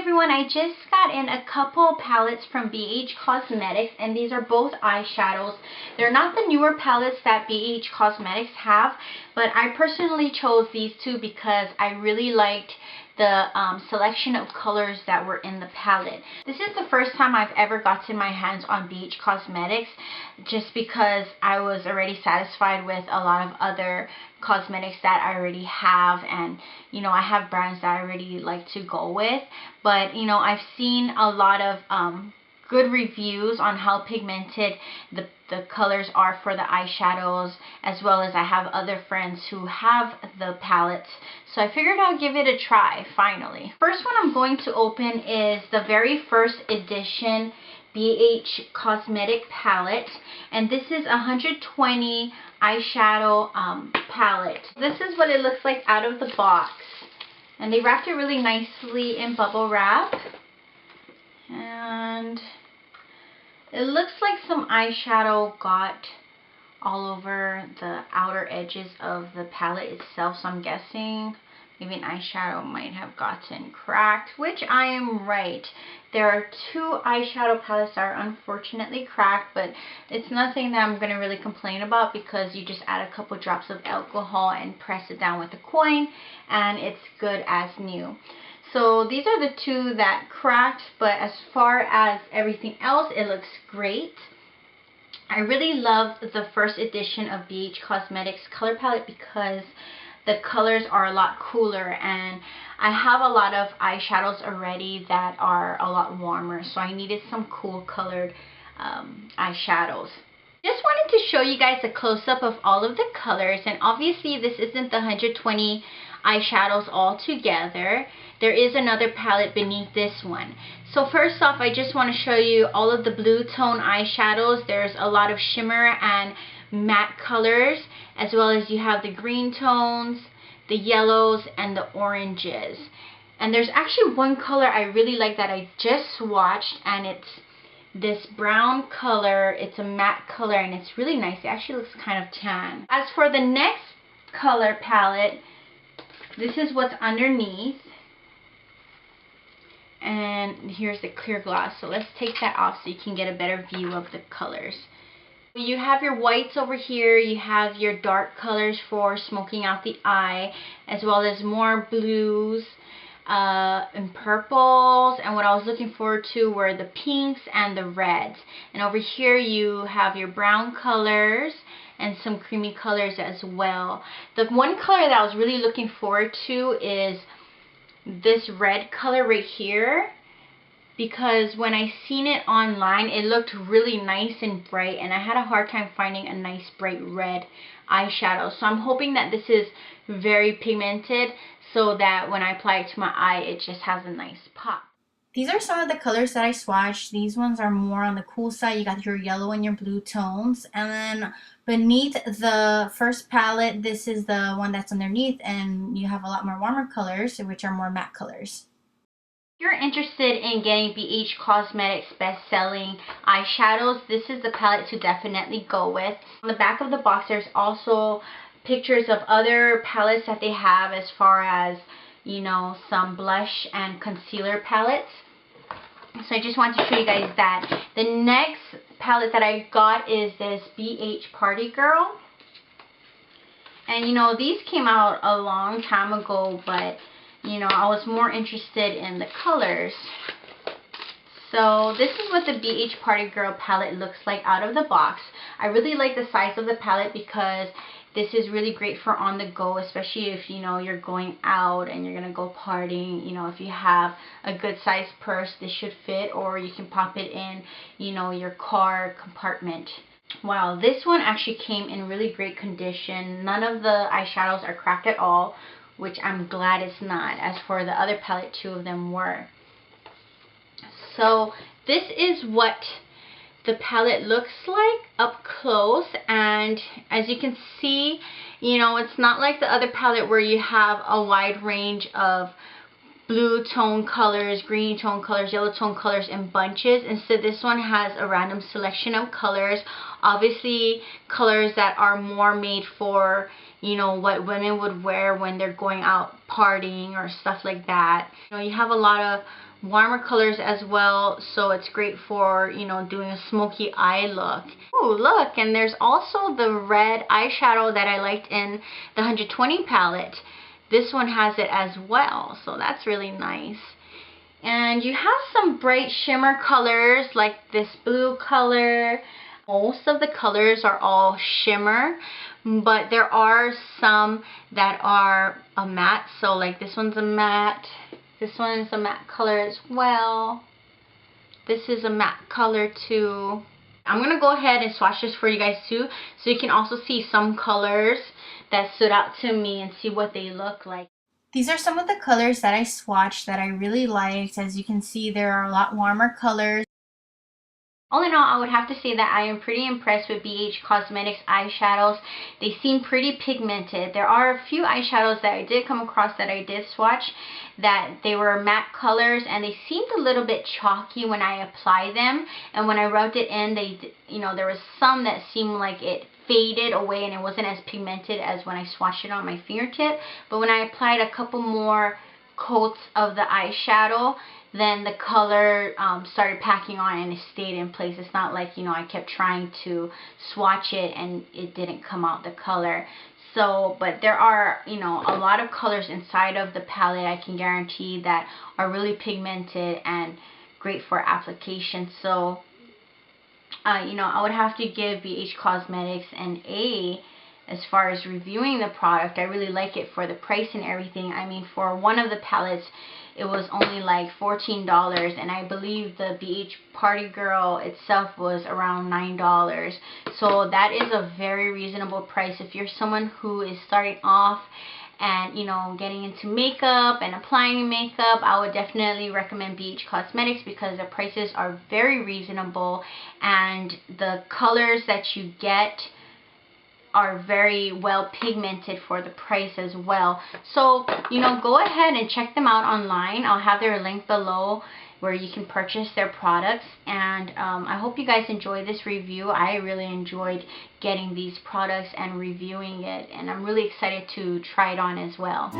everyone, I just got in a couple palettes from BH Cosmetics, and these are both eyeshadows. They're not the newer palettes that BH Cosmetics have, but I personally chose these two because I really liked the selection of colors that were in the palette. This is the first time I've ever gotten my hands on BH Cosmetics, just because I was already satisfied with a lot of other cosmetics that I already have, and you know, I have brands that I really like to go with. But you know, I've seen a lot of good reviews on how pigmented the colors are for the eyeshadows, as well as I have other friends who have the palettes, so I figured I'll give it a try finally. First one I'm going to open is the very first edition BH Cosmetic palette, and this is 120 eyeshadow palette. This is what it looks like out of the box, and they wrapped it really nicely in bubble wrap, and it looks like some eyeshadow got all over the outer edges of the palette itself, so I'm guessing maybe an eyeshadow might have gotten cracked, which I am right. There are two eyeshadow palettes that are unfortunately cracked, but it's nothing that I'm going to really complain about, because you just add a couple drops of alcohol and press it down with a coin and it's good as new. So these are the two that cracked, but as far as everything else, it looks great. I really love the first edition of BH Cosmetics color palette because the colors are a lot cooler, and I have a lot of eyeshadows already that are a lot warmer, so I needed some cool colored eyeshadows. Just wanted to show you guys a close-up of all of the colors, and obviously this isn't the 120 eyeshadows all together. There is another palette beneath this one. So first off, I just want to show you all of the blue tone eyeshadows. There's a lot of shimmer and matte colors, as well as you have the green tones, the yellows, and the oranges. And there's actually one color I really like that I just swatched, and it's this brown color. It's a matte color and it's really nice. It actually looks kind of tan. As for the next color palette, this is what's underneath, and here's the clear gloss. So let's take that off so you can get a better view of the colors. You have your whites over here, you have your dark colors for smoking out the eye, as well as more blues and purples, and what I was looking forward to were the pinks and the reds. And over here you have your brown colors and some creamy colors as well. The one color that I was really looking forward to is this red color right here, because when I seen it online, it looked really nice and bright, and I had a hard time finding a nice bright red eyeshadow. So I'm hoping that this is very pigmented, so that when I apply it to my eye, it just has a nice pop. These are some of the colors that I swatched. These ones are more on the cool side. You got your yellow and your blue tones. And then beneath the first palette, this is the one that's underneath, and you have a lot more warmer colors, which are more matte colors. If you're interested in getting BH Cosmetics best-selling eyeshadows, this is the palette to definitely go with. On the back of the box, there's also pictures of other palettes that they have, as far as, you know, some blush and concealer palettes. So I just want to show you guys that. The next palette that I got is this BH Party Girl. And you know, these came out a long time ago, but you know, I was more interested in the colors. So this is what the BH Party Girl palette looks like out of the box. I really like the size of the palette because this is really great for on the go, especially if you know you're going out and you're gonna go partying. You know, if you have a good sized purse, this should fit, or you can pop it in, you know, your car compartment. Wow, this one actually came in really great condition. None of the eyeshadows are cracked at all, which I'm glad it's not. As for the other palette, two of them were. So this is what the palette looks like up close, and as you can see, you know, it's not like the other palette where you have a wide range of blue tone colors, green tone colors, yellow tone colors in bunches. Instead, this one has a random selection of colors. Obviously, colors that are more made for, you know, what women would wear when they're going out partying or stuff like that. You know, you have a lot of warmer colors as well, so it's great for, you know, doing a smoky eye look. Oh, look, and there's also the red eyeshadow that I liked in the 120 palette. This one has it as well, so that's really nice. And you have some bright shimmer colors like this blue color. Most of the colors are all shimmer, but there are some that are a matte. So like this one's a matte. This one is a matte color as well. This is a matte color too. I'm going to go ahead and swatch this for you guys too, so you can also see some colors that stood out to me and see what they look like. These are some of the colors that I swatched that I really liked. As you can see, there are a lot warmer colors. All in all, I would have to say that I am pretty impressed with BH Cosmetics eyeshadows. They seem pretty pigmented. There are a few eyeshadows that I did come across that I did swatch that they were matte colors, and they seemed a little bit chalky when I applied them. And when I rubbed it in, there was some that seemed like it faded away and it wasn't as pigmented as when I swatched it on my fingertip. But when I applied a couple more coats of the eyeshadow, then the color started packing on and it stayed in place. It's not like, you know, I kept trying to swatch it and it didn't come out the color. So, but there are, you know, a lot of colors inside of the palette, I can guarantee, that are really pigmented and great for application. So, you know, I would have to give BH Cosmetics an A as far as reviewing the product. I really like it for the price and everything. I mean, for one of the palettes, it was only like $14, and I believe the BH Party Girl itself was around $9. So that is a very reasonable price. If you're someone who is starting off and, you know, getting into makeup and applying makeup, I would definitely recommend BH Cosmetics because the prices are very reasonable and the colors that you get are very well pigmented for the price as well. So, you know, go ahead and check them out online. I'll have their link below where you can purchase their products. And I hope you guys enjoyed this review. I really enjoyed getting these products and reviewing it, and I'm really excited to try it on as well.